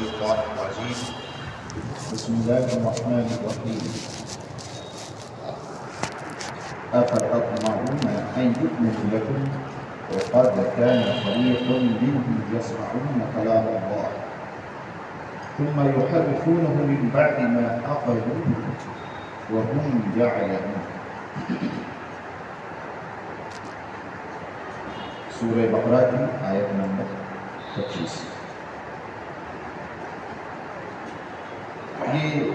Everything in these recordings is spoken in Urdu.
الشيطان الرجيم بسم الله الرحمن الرحيم أفتطمعون أن يؤمنوا لكم وقد كان فريق منهم يسمعون كلام الله ثم يحرفونه من بعد ما عقلوه وهم يعلمون. سورہ بقرہ کی آیت نمبر 25. یہ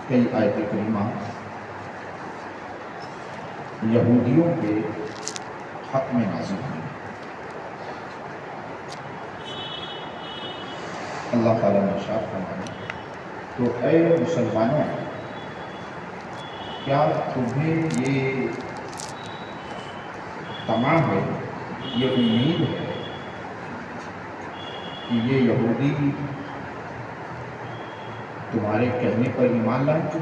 کئی آیت کریمہ یہودیوں کے حق میں نازل ہوئی. اللہ تعالیٰ نے ارشاد فرمایا تو اے مسلمانوں کیا تمہیں یہ طمع ہے، یہ امید ہے کہ یہ یہودی تمہارے کہنے پر ایمان لائیں گے؟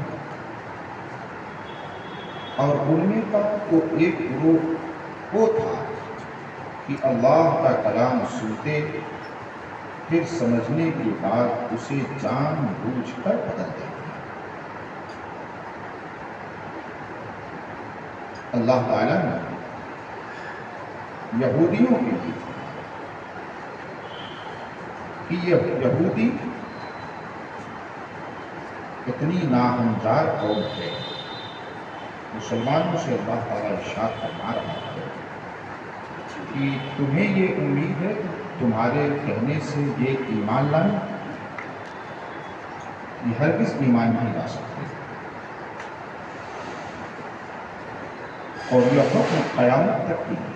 اور ان میں کا تو ایک گروہ وہ تھا کہ اللہ کا کلام سنتے پھر سمجھنے کے بعد اسے جان بوجھ کر بدل دیتے. اللہ تعالیٰ نے یہودیوں کے لیے کہ یہ یہودی اتنی ناہمدار قوم ہے، مسلمانوں سے اللہ تعالیٰ ارشاد فرما رہا ہے کہ تمہیں یہ امید ہے کہ تمہارے کہنے سے یہ ایمان لائیں؟ یہ ہرگز ایمان نہیں لا سکتے، اور یہ حکم قیامت تک کی ہے.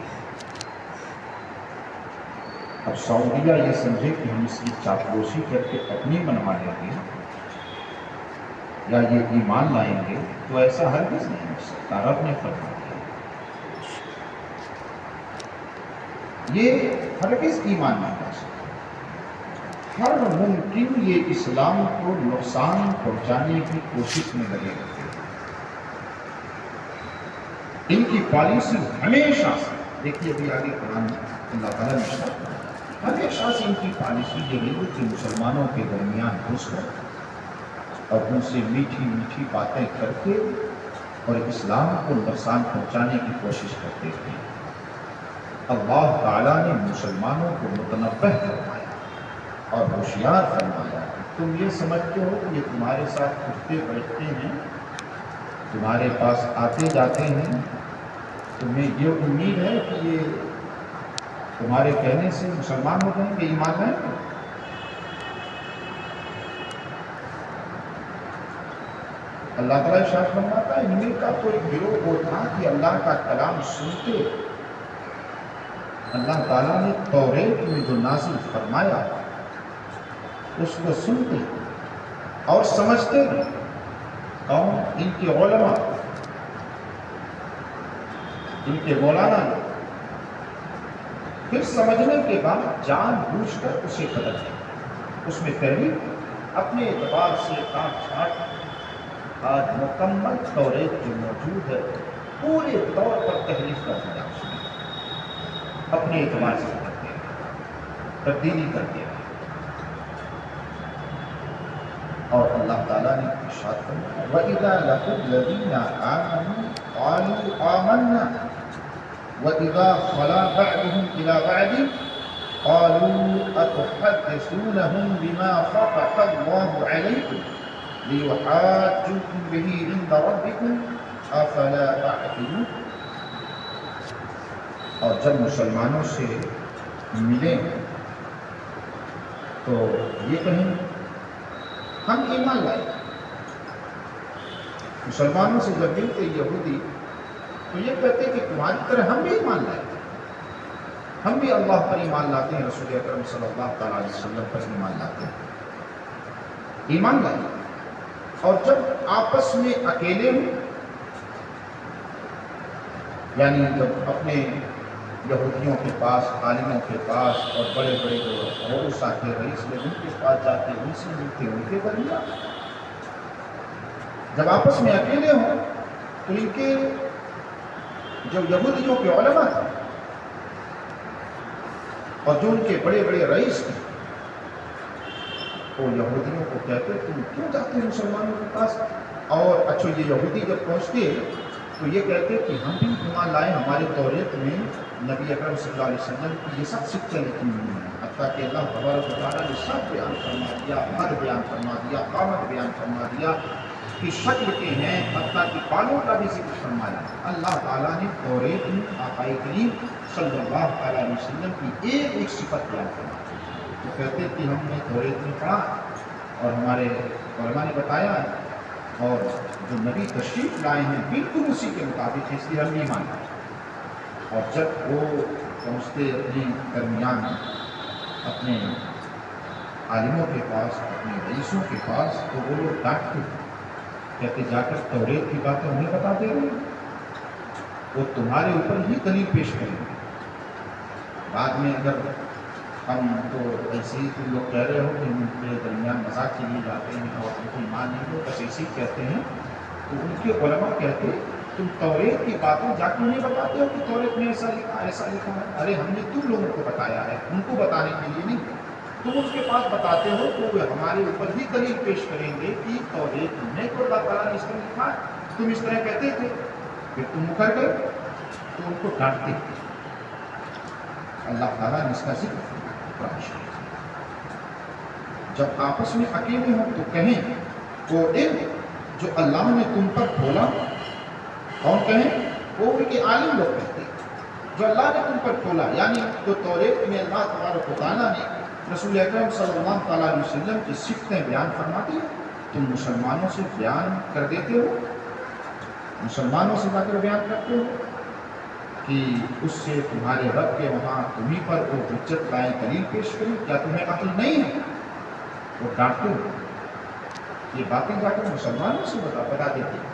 اب سعودیہ یہ سمجھے کہ ہم اس کی چاپلوسی کر کے اپنی بنوا لیں گے یا یہ ایمان لائیں گے، تو ایسا ہرگز نہیں ہو سکتا. رب نے فرما دیا یہ ہرگز ایمان نہیں لا سکتا. ہر ممکن یہ اسلام کو نقصان پہنچانے کی کوشش میں لگے رہتے ہیں. ان کی پالیسی ہمیشہ سے، دیکھیے ابھی آگے قرآن اللہ تعالیٰ نے ہمیشہ سے ان کی پالیسی یہ رہی کہ مسلمانوں کے درمیان گھس کر اور ان سے میٹھی میٹھی باتیں کر کے اور اسلام کو نقصان پہنچانے کی کوشش کرتے تھے. اللہ تعالیٰ نے مسلمانوں کو متنبہ فرمایا اور ہوشیار فرمایا کہ تم یہ سمجھتے ہو کہ یہ تمہارے ساتھ اٹھتے بیٹھتے ہیں، تمہارے پاس آتے جاتے ہیں، تمہیں یہ امید ہے کہ یہ تمہارے کہنے سے مسلمان ہو جائیں گے، ایمان لائیں گے؟ اللہ تعالیٰ ارشاد فرماتا ہے ان میں کا کوئی گروہ وہ تھا کہ اللہ کا کلام سنتے، اللہ تعالیٰ نے توریت میں جو نازل فرمایا اس کو سنتے اور سمجھتے بھی. کون؟ ان کے علماء، ان کے مولانا. پھر سمجھنے کے بعد جان بوجھ کر اسے بدل دیا، اس میں تحریف اپنے اعتبار سے کاٹ چھاٹ. آج مکمل توریت جو موجود ہے پورے طور پر تحریف کر دیا، اس نے اپنے اعتبار سے کر دیا، تبدیلی کر دیا. اور اللہ تعالیٰ نے ارشاد فرمایا وَإِذَا لَقُوا الَّذِينَ آمَنُوا قَالُوا آمَنَّا وَإِذَا خَلَا بَعْضُهُمْ إِلَى بَعْضٍ قَالُوا أَتُحَدِّثُونَهُم بِمَا فَتَحَ اللَّهُ عَلَيْكُمْ لِيُحَاجُّوكُم بِهِ عِندَ رَبِّكُمْ أَفَلَا تَعْقِلُونَ. اور جب مسلمانوں سے ملیں تو یہ کہیں ہم ایمان لائے. مسلمانوں سے جب ملتے یہودی تو یہ کہتے کہ تمہاری طرح ہم بھی ایمان لائے، ہم بھی اللہ پر ایمان لاتے ہیں، رسول اکرم صلی اللہ تعالیٰ علیہ وسلم پر ایمان لاتے ہیں، ایمان لائے. اور جب آپس میں اکیلے ہوں، یعنی جب اپنے یہودیوں کے پاس، عالموں کے پاس اور بڑے بڑے جو روس آتے رئیس لوگ ان کے پاس جاتے، ان سے ملتے، ان کے درمیان جب آپس میں اکیلے ہوں تو ان کے جو یہودیوں کے علماء تھے اور جو ان کے بڑے بڑے رئیس تھے وہ یہودیوں کو کہتے تم کیوں جاتے ہیں مسلمانوں کے پاس؟ اور اچھا یہ یہودی جب پہنچتے تو یہ کہتے کہ ہم بھی ایمان لائے، ہمارے توریت میں نبی اکرم صلی اللہ علیہ وسلم کی یہ سب سکتیں لکھی ہوئی ہیں، حتیٰ کہ اللہ تبارک و تعالیٰ نے سب بیان فرما دیا، حد بیان فرما دیا، قامت بیان فرما دیا کہ شکل کے ہیں، حتیٰ کہ بالوں کا بھی ذکر فرمایا۔ اللہ تعالیٰ نے توریت میں آقا کریم صلی اللہ علیہ وسلم کی ایک ایک صفت بیان فرما دی۔ تو کہتے کہ ہم نے توریت میں پڑھا اور ہمارے علماء نے بتایا ہے، اور جو نبی تشریف لائے ہیں بالکل اسی کے مطابق، اس لیے ہم نہیں مانتے۔ اور جب وہ پہنچتے اپنے درمیان اپنے عالموں کے پاس، اپنے رئیسوں کے پاس، تو وہ لوگ ڈانٹتے کہتے جا کر توریت کی باتیں انہیں بتاتے رہے، وہ تمہارے اوپر ہی دلیل پیش کریں گے۔ بعد میں اگر ہم تو ایسے ہی تم لوگ کہہ رہے ہو کہ ان کے درمیان مذاق کے لیے جاتے ہیں اور ان کو ایمان نہیں ہو، بس ایسے ہی کہتے ہیں، تو ان کے علماء کہتے تم توریت کی باتیں جا کے نہیں بتاتے ہو کہ توریت میں ایسا لکھا ہے؟ ارے ہم نے تم لوگوں کو بتایا ہے، ان کو بتانے کے لیے نہیں، تم اس کے پاس بتاتے ہو تو وہ ہمارے اوپر ہی دلیل پیش کریں گے کہ توریت میں تو اللہ تعالیٰ نے اس طرح لکھا ہے، تم اس طرح کہتے تھے، پھر تم مکر گئے تو ان کو ڈانٹتے۔ اللہ تعالیٰ نے اس کا ذکر قرآن شریف، جب آپس میں اکیلے ہوں تو کہیں وہ علم جو اللہ نے تم پر کھولا، کون کہیں؟ وہ ان کے عالم لوگ کہتے ہیں، جو اللہ نے تم پر کھولا، یعنی جو توریت میں اللہ تبارک و تعالیٰ نے رسول اکرم صلی اللہ تعالیٰ علیہ وسلم کی صفتیں بیان فرماتی ہیں، تم مسلمانوں سے بیان کر دیتے ہو، مسلمانوں سے جا کر بیان کرتے ہو کہ اس سے تمہارے رب کے وہاں تمہیں پر وہ حجت لائیں، دلیل پیش کریں، کیا تمہیں عقل نہیں ہے؟ وہ ڈانٹتے ہو، یہ باتیں جا کر مسلمانوں سے بتا دیتے ہیں۔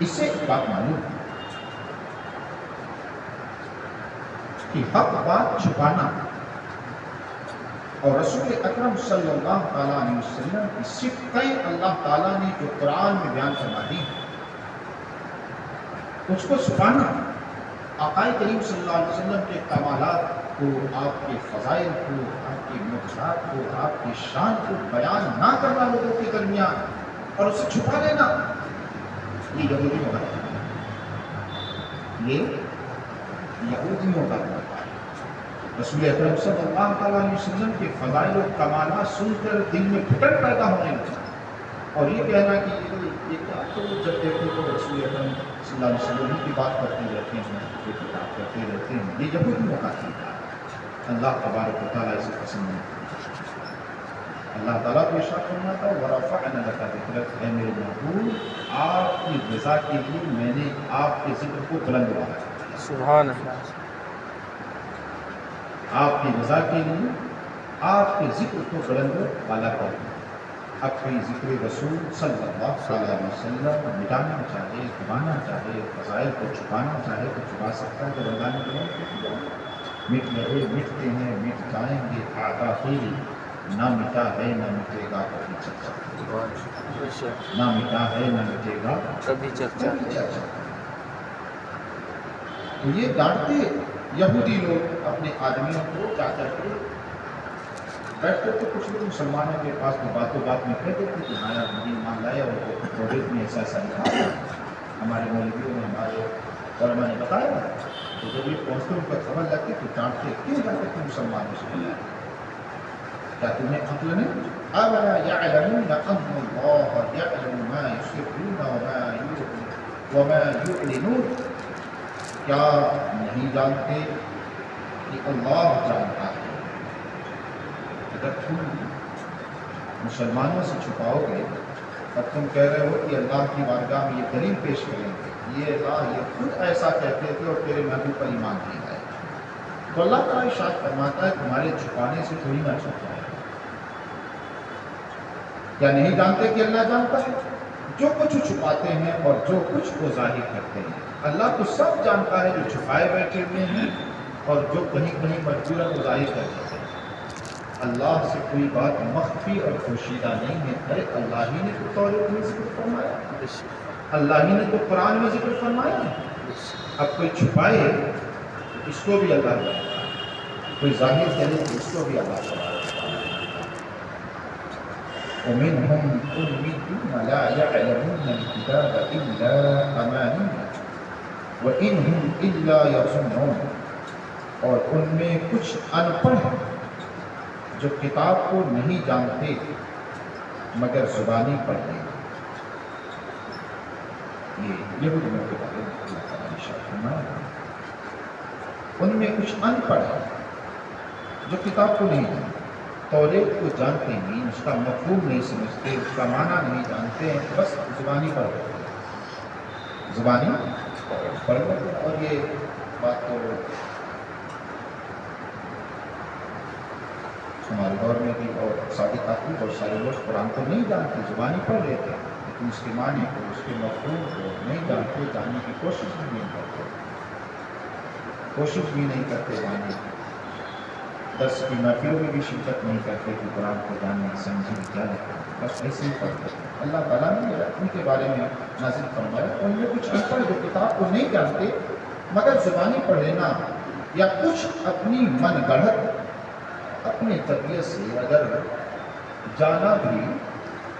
اس سے ایک بات معلوم ہے کہ حق بات چھپانا اور رسول اکرم صلی اللہ تعالیٰ علیہ وسلم کی صفتیں اللہ تعالیٰ نے جو قرآن میں بیان فرما دی اس کو چھپانا، آقا کریم صلی اللہ علیہ وسلم کے کمالات کو، آپ کے فضائل کو، آپ کے معجزات کو، آپ کی شان کو بیان نہ کرنا لوگوں کے درمیان اور اسے چھپا لینا، یہ یہودیوں کا کام ہے، یہ یہودیوں کا کام ہے۔ رسول اکرم صلی اللہ تعالیٰ علیہ وسلم کے فضائل و کمالات سن کر دل میں پھٹن پیدا ہونے لگا، اور یہ کہنا کہ یہ کیا، تو جب دیکھو تو رسول اکرم صلی اللہ علیہ وسلم کی بات کرتے رہتے ہیں، یہ بات کرتے رہتے ہیں، یہ یہودیوں کا کام ہے۔ اللہ تبارک و تعالیٰ اسے پسند نہیں کرتا۔ اللہ تعالیٰ کو ارشاد فرماتا ہے وَرَفَعْنَا لَكَ ذِكْرَكَ، اے میرے محبوب آپ کی رضا کے لیے میں نے آپ کے ذکر کو بلند بنایا، سبحان اللہ، آپ کی رضا کے لیے آپ کے ذکر کو بلند والا کر دیا۔ اب کوئی ذکر رسول صلی اللہ علیہ وسلم مٹانا چاہے، دبانا چاہے، فضائل کو چھپانا چاہے تو چھپا سکتا ہے، تو اللہ نے بلایا مٹ رہے مٹتے ہیں مٹ جائیں گے، آقا تیری نہ مٹا ہے نہ مٹے گا کبھی چرچا، نہ مٹا ہے نہ مٹے گا کبھی چرچا۔ تو یہ ڈانٹتے یہودی لوگ اپنے آدمیوں کو جا کر کے بیٹھتے تھے، کچھ لوگ مسلمانوں کے پاس تو باتوں بات میں کہتے تھے کہ ہمارا نہیں مان لائے اور توریت میں ایسا ایسا لکھا ہے، ہمارے مولویوں نے، ہمارے علماء نے بتایا، تو جب یہ پہنچتے ان پر خبر لگتی تو ڈانٹتے کیوں جاتے تھے مسلمانوں سے ملا، کیا تمہیں عقل نہیں؟ أَوَلَا يَعْلَمُونَ أَنَّ اللَّهَ يَعْلَمُ مَا يُسِرُّونَ وَمَا يُعْلِنُونَ، کیا نہیں جانتے کہ اللہ جانتا ہے؟ اگر تم مسلمانوں سے چھپاؤ گے اور تم کہہ رہے ہو کہ اللہ کی بارگاہ میں یہ دلیل پیش کریں گے، یہ اللہ یہ خود ایسا کہتے تھے اور تیرے محبوب پر ایمان نہیں لائے، تو اللہ تعالیٰ ارشاد فرماتا ہے تمہارے چھپانے سے تھوڑی نہ چھپا ہے۔ کیا نہیں جانتے کہ اللہ جانتا ہے؟ جو کچھ چھپاتے ہیں اور جو کچھ کو ظاہر کرتے ہیں، اللہ تو سب جانتا ہے، جو چھپائے بیٹھے ہوئے ہیں اور جو کہیں کہیں مجبوراً کو ظاہر کر دیتے ہیں۔ اللہ سے کوئی بات مخفی اور پوشیدہ نہیں ہے۔ ارے اللہ ہی نے تو توریت میں ذکر فرمایا، اللہ ہی نے تو قرآن میں ذکر فرمایا، اب کوئی چھپائے اس کو بھی اللہ جانتا ہے۔ کوئی ظاہر کرے تو اس کو بھی اللہ تبارک و تعالیٰ ومنهم أميون لا يعلمون الكتاب إلا أماني وإن هم إلا يظنون، اور ان میں کچھ ان پڑھ ہیں جو کتاب کو نہیں جانتے مگر زبانی پڑھتے ہیں۔ یہ یہودیوں کے بارے میں اللہ تعالیٰ نے ارشاد فرمایا، ان میں کچھ ان پڑھ ہیں جو کتاب کو نہیں جانتے، توریت کو جانتے نہیں، اس کا مفہوم نہیں سمجھتے، اس کا معنی نہیں جانتے ہیں، بس زبانی پڑھ لیتے ہیں، زبانی پڑھ لیتے ہیں۔ اور یہ بات تو ہمارے دور میں بھی اور صادقاتی بہت سارے لوگ قرآن کو نہیں جانتے، زبانی پڑھ لیتے ہیں، لیکن اس کے معنی کو، اس کے مفہوم کو نہیں جانتے، جاننے کی کوشش بھی نہیں کرتے، جاننے کی۔ درس کی محفلوں میں بھی شرکت نہیں کرتے کہ قرآن کو جاننے سمجھیں کیا لکھا، بس ایسے ہی پڑھتے ہیں۔ اللہ تعالیٰ نے ان کے بارے میں نازل فرمایا، ان میں کچھ ان پڑھ جو کتاب کو نہیں جانتے مگر زبانی پڑھ لینا، یا کچھ اپنی من گڑھت اپنی طبیعت سے اگر جانا بھی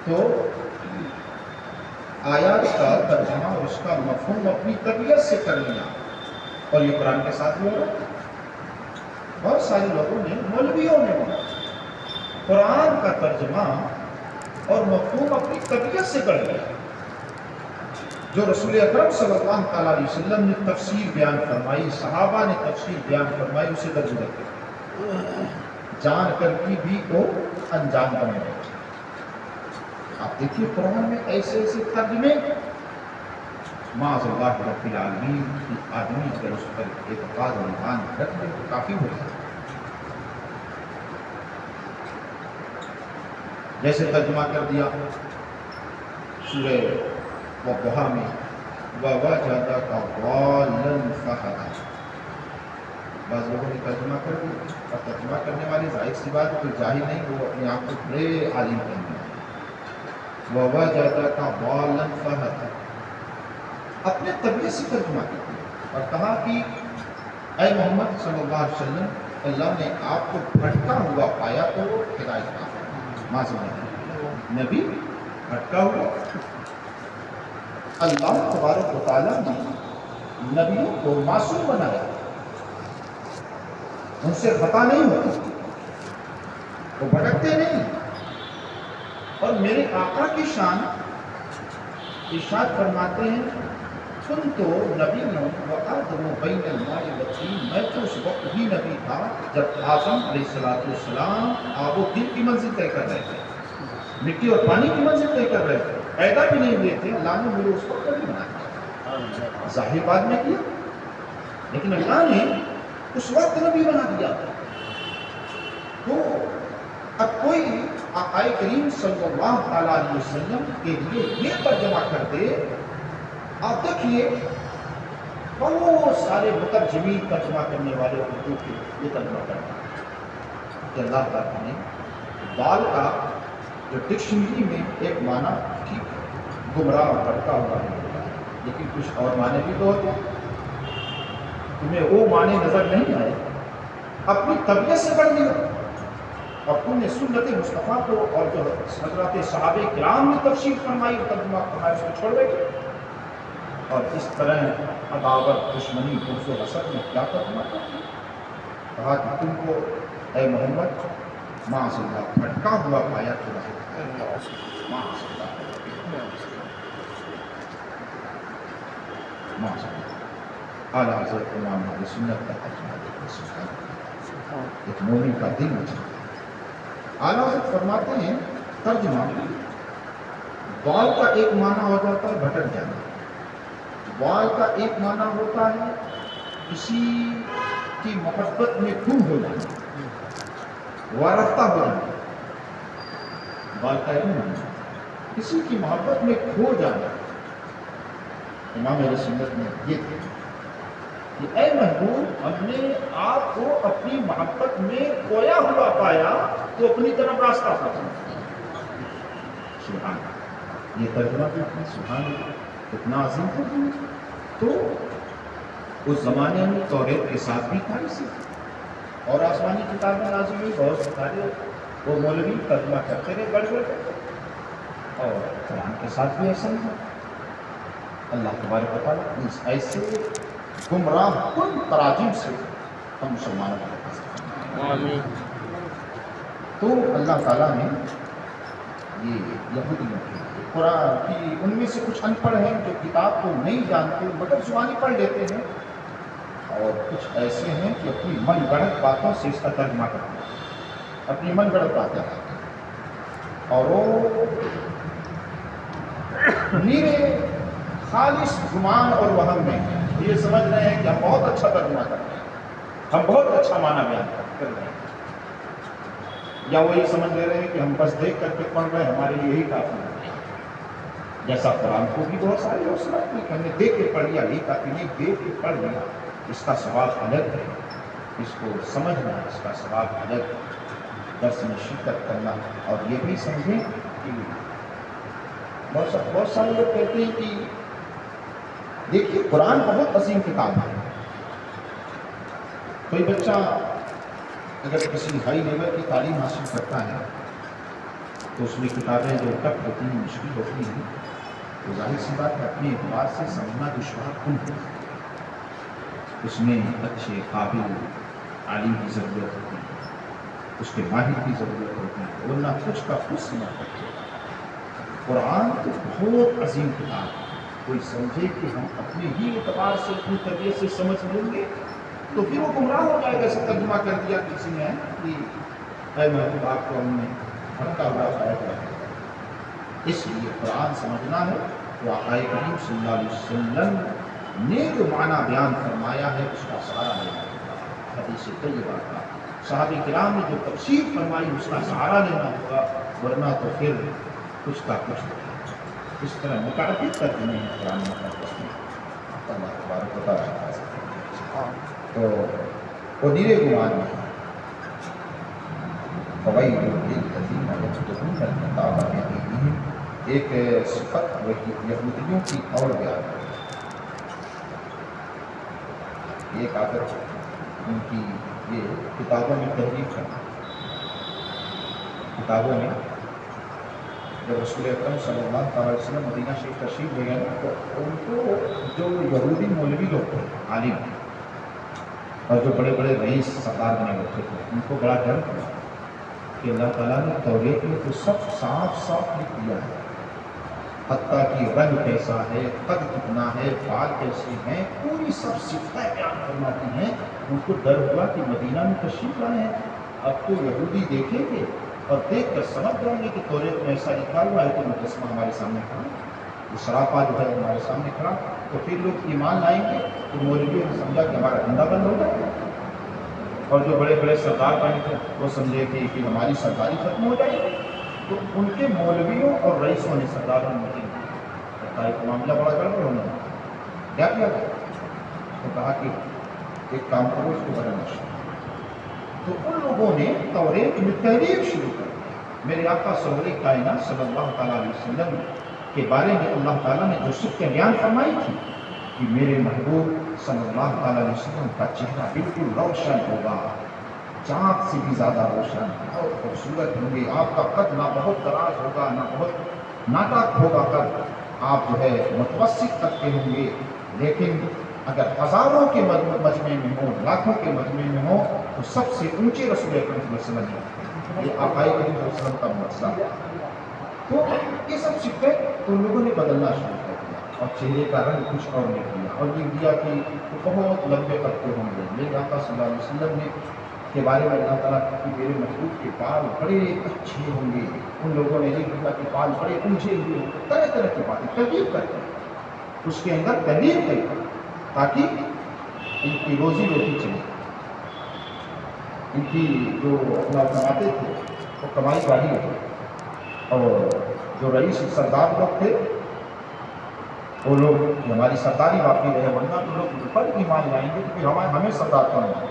تو آیات کا ترجمہ اور اس کا مفہوم اپنی طبیعت سے کر لینا، اور یہ قرآن کے ساتھ بھی ہو رہا ہے۔ بہت سارے لوگوں نے، مولویوں نے قرآن کا ترجمہ اور مفہوم اپنی طبیعت سے کر لیا۔ جو رسول اکرم صلی اللہ علیہ وسلم نے تفسیر بیان فرمائی، صحابہ نے تفسیر بیان فرمائی، اسے درگزر کیا، جان کر بھی کو انجان بنے گئے۔ آپ دیکھیے قرآن میں ایسے ایسے ترجمے، معاذ اللہ رب العالمین، کہ آدمی اگر اس پر اعتقاد اور ایمان رکھ لے تو کافی ہو جائے۔ جیسے ترجمہ کر دیا سورہ والضحیٰ میں وَوَجَدَكَ ضَالًّا فَہَدَىٰ، بعض لوگوں نے ترجمہ کر دیا، اور ترجمہ کرنے والے ظاہر سی بات کوئی جاہل نہیں، وہ اپنے آپ کو بڑے عالم کہتے ہیں۔ وَوَجَدَكَ ضَالًّا فَهَدَىٰ، اپنے طبیعت سے ترجمہ کیا اور کہا کہ اے محمد صلی اللہ علیہ وسلم، اللہ نے آپ کو بھٹکا ہوا پایا تو ہدایت کا معذور نبی بھٹکا ہوا۔ اللہ تبارک و تعالیٰ نے نبیوں کو معصوم بنایا، ان سے خطا نہیں ہوتی، وہ بھٹکتے نہیں۔ اور میرے آقا کی شان ارشاد فرماتے ہیں، سن تو نبی ہوں وآدم بین الماء والطین، میں تو اس وقت بھی نبی تھا جب آدم علیہ السلام آب و دل کی منزل طے کر رہے تھے، مٹی اور پانی کی منزل طے کر رہے تھے، پیدا بھی نہیں ہوئے تھے، اللہ نے مجھے اس وقت نبی بنا دیا۔ ظاہر بعد میں کیا، لیکن اللہ نے اس وقت نبی بنا دیا۔ تو اب کوئی آقا کریم صلی اللہ علیہ وسلم کے لیے یہ ترجمہ کر دے، آپ دیکھیے بہت سارے مترجمین ترجمہ کرنے والے اردو کے یہ ترجمہ کرتے ہیں کہ اللہ تعالیٰ نے بال کا جو ڈکشنری میں ایک معنی ٹھیک ہے، گمراہ بھٹکا ہوا ہے، لیکن کچھ اور معنی بھی تو ہوتے ہیں، تمہیں وہ معنی نظر نہیں آئے، اپنی طبیعت سے بڑھ لیا، اور تم نے سنت مصطفیٰ کو اور جو حضرات صحابہ کرام نے تفسیر فرمائی اور ترجمہ فرمایا اس کو چھوڑ بیٹھے، اور اس طرح عداوت، دشمنی، بغض و حسد میں کیا ترجمہ کرتے ہیں؟ کہا کہ تم کو اے محمد معاذ اللہ بھٹکا ہوا پایا تو رہے، معاذ اللہ، معاذ اللہ۔ اعلیٰ حضرت امام اہل سنت کا ترجمہ ایک مومن کا دل مچلتا ہے۔ اعلیٰ حضرت فرماتے ہیں ترجمہ بال کا ایک معنی ہو جاتا ہے بھٹک جانا، بال کا ایک معنی ہوتا ہے کسی کی محبت میں گم ہو جانا، وارفتہ ہو جانا، بال کا ایک معنی کسی کی محبت میں کھو جانا۔ امام اہل سنت نے یہ کہا کہ اے محبوب، ہم نے آپ کو اپنی محبت میں کھویا ہوا پایا تو اپنی طرف راستہ پکڑا۔ سبحان اللہ، یہ ترجمہ بھی ہے، سبحان اللہ، اتنا عظیم ترجمہ۔ تو اس زمانے میں توریت کے ساتھ بھی تھا اسی، اور آسمانی کتابیں نازل ہوئی، بہت سارے وہ مولوی ترجمہ کرتے رہے بڑھ بڑھ کر، اور قرآن کے ساتھ بھی ایسا ہی ہے۔ اللہ تبارک و تعالیٰ اس ایسے گمراہ کن تراجم سے ہم مسلمانوں کو حفاظت کریں۔ تو اللہ تعالیٰ نے یہ یہودیوں کے لیے قرآن کی، ان میں سے کچھ ان پڑھ ہیں جو کتاب کو نہیں جانتے مگر زبانی پڑھ لیتے ہیں، اور کچھ ایسے ہیں کہ اپنی من گڑت باتوں سے اس کا ترجمہ کرتے ہیں، اپنی من گڑت باتیں کرتے ہیں، اور وہ میرے خالص گمان اور وہم میں یہ سمجھ رہے ہیں کہ ہم بہت اچھا ترجمہ کرتے ہیں، ہم بہت اچھا معنی بیان کر رہے ہیں، یا وہ یہ سمجھ لے رہے ہیں کہ ہم بس دیکھ کر کے پڑھ رہے ہیں، ہمارے لیے یہی کافی ہے۔ جیسا قرآن کو بھی بہت سارے لوگ سمجھتے ہیں کہ ہم نے دیکھ کے پڑھ لیا، یہی کافی نہیں، دیکھ کے پڑھ لیا اس کا ثواب الگ ہے، اس کو سمجھنا اس کا ثواب الگ ہے، درس میں شرکت کرنا، اور یہ بھی سمجھیں کہ بہت سارے لوگ کہتے ہیں کہ دیکھیے قرآن بہت عظیم کتاب ہے، کوئی بچہ اگر کسی ہائی لیول کی تعلیم حاصل کرتا ہے تو اس میں کتابیں جو ٹف ہوتی ہیں، مشکل ہوتی ہیں، تو ظاہر سی بات ہے اپنے اعتبار سے سمجھنا دشوار کن ہے، اس میں اچھے قابل عالم کی ضرورت ہوتی ہے، اس کے ماہر کی ضرورت ہوتی ہے، ورنہ کچھ کا کچھ سمجھ سکتے ہیں۔ قرآن تو بہت عظیم کتاب ہے، کوئی سمجھے کہ ہم اپنے ہی اعتبار سے اپنی طبیعت سے سمجھ لیں گے تو پھر وہ گمراہ ہو جائے گا۔ ایسا ترجمہ کر دیا کسی نے کہ اے محبوب آپ کو ہم نے بھٹکا ہوا کھایا گیا ہے، اس لیے قرآن سمجھنا ہے تو آقا کریم صلی اللہ علیہ وسلم نے جو معنی بیان فرمایا ہے اس کا سہارا لینا ہوگا، حدیث طیبہ کا، صحابہ کرام نے جو تفسیر فرمائی اس کا سہارا لینا ہوگا، ورنہ تو پھر کچھ کا کچھ نہیں۔ اس طرح متعدد ترجمے ہیں قرآن مقدس میں، اللہ تبارک و تعالیٰ تو قدیر گمان میں فوائد للذین یکتبون الکتاب بأیدیہم، ایک صفت یہودیوں کی اور بیان ہے، ایک عادت ان کی یہ کتابوں میں تحریف کرنا۔ کتابوں میں جب رسول اکرم صلی اللہ علیہ وسلم مدینہ شریف تشریف لے گئے تو ان کو جو یہودی مولوی لوگ تھے، عالم اور جو بڑے بڑے رئیس سردار بنے ہوتے تھے، ان کو بڑا ڈر ہوا کہ اللہ تعالیٰ نے توریت میں تو سب صاف صاف لکھ دیا ہے، حتیٰ کہ رنگ کیسا ہے، قد کتنا ہے، بال کیسے ہیں، پوری سب صفتیں بیان فرماتی ہیں۔ ان کو ڈر ہوا کہ مدینہ میں تشریف لائے ہیں، اب تو یہودی دیکھیں گے اور دیکھ کر سمجھ جائیں گے کہ توریت میں ایسا لکھا ہوا ہے، تو مجسمہ ہمارے سامنے کھڑا، یہ سراپا جو ہے ہمارے سامنے کھڑا، تو پھر لوگ ایمان لائیں گے تو مولویوں نے سمجھا کہ ہمارا دھندا بند ہوگا، اور جو بڑے بڑے سردار بنے تھے وہ سمجھے کہ ہماری سرداری ختم ہو جائے گی، تو ان کے مولویوں اور رئیسوں نے، سرداروں نے ایک معاملہ بڑا گڑبڑ ہونا ہے، کیا کیا تو کہا کہ ایک کام کرو، اس کو بدلنا شروع۔ تو ان لوگوں نے توریت میں تحریف شروع کر دی۔ میرے آقا سرور کائنات صلی اللہ تعالیٰ علیہ وسلم کے بارے میں اللہ تعالیٰ نے جو صفتیں بیان فرمائی تھی کہ میرے محبوب صلی اللہ تعالیٰ علیہ وسلم کا چہرہ بالکل روشن ہوگا، چاند سے بھی زیادہ روشن، بہت خوبصورت ہوں گے، آپ کا قد نہ بہت دراز ہوگا نہ بہت ناٹک ہوگا قد، آپ جو ہے متوسط قد کے ہوں گے، لیکن اگر ہزاروں کے مجمع میں ہو، لاکھوں کے مجمع میں ہو تو سب سے اونچے رسول اکرم صلی اللہ علیہ وسلم ہے، یہ آقا کریم صلی اللہ علیہ وسلم کا مسئلہ ہے۔ تو یہ سب صفتیں ان لوگوں نے بدلنا شروع کر دیا، اور چہرے کا رنگ کچھ اور نے کیا، اور یہ دیا کہ وہ بہت لمبے قد کے ہوں گے۔ میرے آقا صلی اللہ علیہ وسلم نے کے بارے میں اللہ تعالیٰ کی میرے محبوب کے بال بڑے اچھے ہوں گے، ان لوگوں نے یہ کہا کہ بال بڑے الجھے ہوئے ہوں گے، طرح طرح کی باتیں ترغیب کرتے ہیں، اس کے اندر ترغیب ہے تاکہ ان کی روزی روٹی چلے، ان کی جو اپنا کماتے تھے وہ کمائی والی ہے، اور جو رئیس سردار لوگ تھے وہ لوگ ہماری سرداری واقعی رہے، ورنہ تو لوگ پر ایمان لائیں گے تو پھر ہمیں سردار کون ہے۔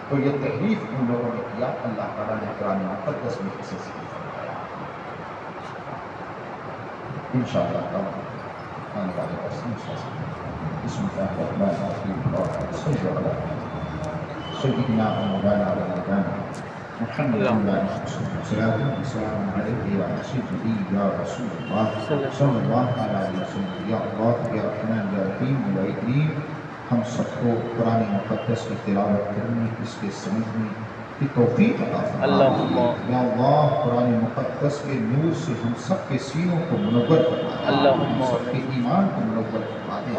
تو یہ تحریف ان لوگوں نے کیا، اللہ تعالیٰ نے قرآن مقدس میں اسے ذکر فرمایا۔ انشاءاللہ تعالیٰ آنے والے درس میں بسم اللہ الرحمن الرحیم اور صلی اللہ علیہ وسلم۔ سيدنا ومولانا ونبينا محمد صلى السلام عليك يا سيدي يا رسول الله صلی اللہ علیہ وسلم. یا اللہ یا رحمان یا رحیم مولا کریم، ہم سب کو قرآن مقدس کی تلاوت کرنے، اس کے سمجھنے کی توفیق عطا فرما. یا اللہ قرآن مقدس کے نور سے ہم سب کے سینوں کو منور فرما دے، ہم سب کے ایمان کو منور فرما دے،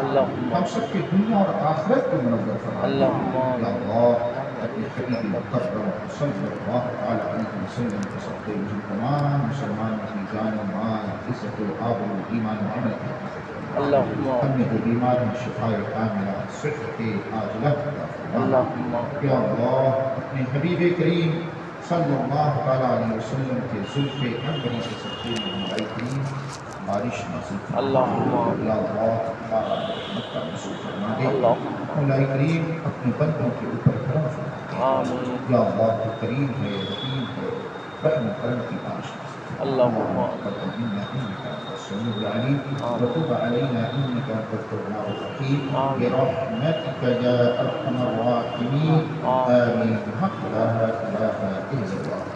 ہم سب کے دنیا اور آخرت کو منور فرما دے. یا اللہ اپنے حبیب مکرم صلی اللہ علیہ وسلم کے صدقے میں تمام مسلمانوں کی جان و مال، عزت و آب و ایمان و عمل ہم نے جو بیمار میں شفاء کاملہ، صحت عاجلہ عطا فرما. یا اللہ اپنے حبیب کریم صلی اللہ علیہ وسلم کے زلف عنبری کے صدقے میں مولا کریم بارش نازل فرما. یا اللہ ہمارا رحمت کا نزول فرما دے. مولا کریم اپنے بندوں کے اوپر کرم فرما. یا اللہ تو کریم ہے، رحیم ہے، رحم کرم کی بارش نازل فرما. تقبل منا انك انت السميع العليم وتب علينا انك انت التواب الرحيم برحمتك يا ارحم الراحمين. امين. حق لا اله الا الله.